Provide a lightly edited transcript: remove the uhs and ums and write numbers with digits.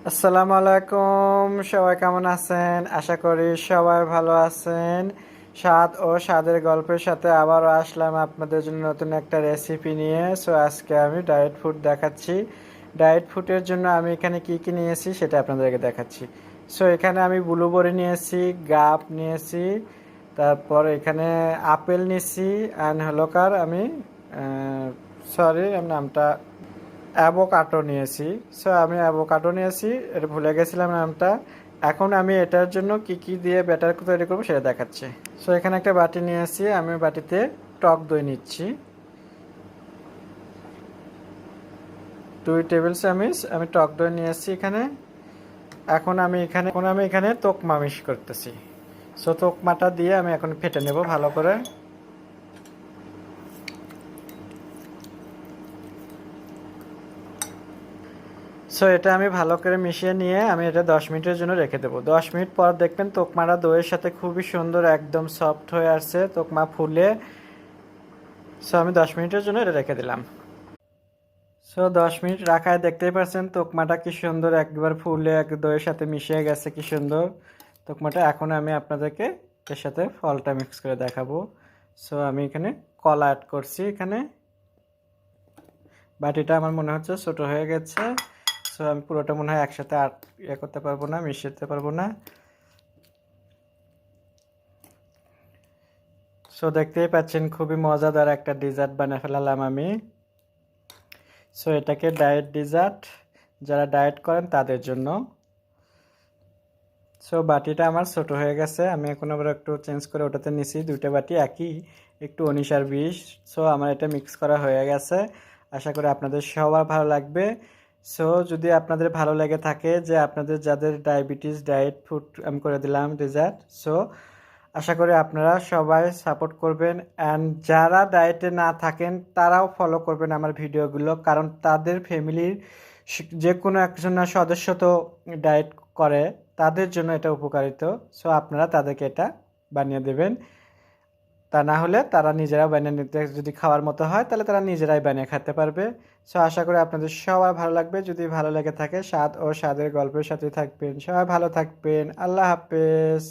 আসসালামু আলাইকুম, সবাই কেমন আছেন? আশা করি সবাই ভালো আছেন। স্বাদ ও স্বাদের গল্পের সাথে আবারও আসলাম আপনাদের জন্য নতুন একটা রেসিপি নিয়ে। সো আজকে আমি ডায়েট ফুড দেখাচ্ছি। ডায়েট ফুডের জন্য আমি এখানে কি কি নিয়েছি সেটা আপনাদেরকে দেখাচ্ছি। সো এখানে আমি ব্লুবেরি নিয়েছি, গাপ নিয়েছি, তারপর এখানে আপেল নিয়েছি, অ্যান্ড হলো কার আমি সরি আমি নামটা অ্যাভোকাডো নিয়েছি। সো আমি অ্যাভোকাডো নিয়েছি, এটা ভুলে গেছিলাম নামটা। এখন আমি এটার জন্য কি কি দিয়ে ব্যাটার তৈরি করবো সেটা দেখাচ্ছি। সো এখানে একটা বাটি নিয়েছি, আমি বাটিতে টক দই নিচ্ছি 2 টেবিল চামচ। আমি টক দই নিয়েছি এখানে। এখন আমি এখানে তোকমা মিশ করতেছি। সো তোকমাটা দিয়ে আমি এখন ফেটে নেব ভালো করে। সো এটা আমি ভালো করে মিশিয়ে নিয়ে আমি এটা 10 মিনিটের জন্য রেখে দেবো। 10 মিনিট পর দেখবেন তোকমাটা দইয়ের সাথে খুবই সুন্দর একদম সফট হয়ে আসছে, তোকমা ফুলে। সো আমি 10 মিনিটের জন্য এটা রেখে দিলাম। সো 10 মিনিট রাখায় দেখতেই পাচ্ছেন তোকমাটা কি সুন্দর একবার ফুলে এক দইয়ের সাথে মিশিয়ে গেছে, কি সুন্দর তোকমাটা। এখন আমি আপনাদেরকে এর সাথে ফলটা মিক্স করে দেখাবো। সো আমি এখানে কলা অ্যাড করছি। এখানে বাটিটা আমার মনে হচ্ছে ছোট হয়ে গেছে। সো আমি পুরোটা মনে হয় একসাথে আর করতে পারবো না, মিশাতে পারবো না। সো দেখতেই পাচ্ছেন খুবই মজাদার একটা ডেজার্ট বানিয়ে ফেলালাম আমি। সো এটাকে ডায়েট ডেজার্ট, যারা ডায়েট করেন তাদের জন্য। সো বাটিটা আমার ছোট হয়ে গেছে, আমি এখন আবার একটু চেঞ্জ করে ওটাতে নিছি। দুইটা বাটি একই, একটু 19 আর 20। সো আমার এটা মিক্স করা হয়ে গেছে। আশা করি আপনাদের সবার ভালো লাগবে। সো যদি আপনাদের ভালো লেগে থাকে, যে আপনাদের যাদের ডায়াবেটিস, ডায়েট ফুড আমি করে দিলাম ডেজার্ট। সো আশা করি আপনারা সবাই সাপোর্ট করবেন, অ্যান্ড যারা ডায়েটে না থাকেন তারাও ফলো করবেন আমার ভিডিওগুলো, কারণ তাদের ফ্যামিলির যে কোনো একজন সদস্য তো ডায়েট করে, তাদের জন্য এটা উপকারিত। সো আপনারা তাদেরকে এটা বানিয়ে দেবেন। তা না হলে তারা নিজেরাও বানিয়ে নিতে, যদি খাওয়ার মতো হয় তাহলে তারা নিজেরাই বানিয়ে খেতে পারবে। সো আশা করি আপনাদের সবার ভালো লাগবে। যদি ভালো লেগে থাকে, স্বাদ ও স্বাদের গল্পের সাথে থাকবেন। সবাই ভালো থাকবেন। আল্লাহ হাফেজ।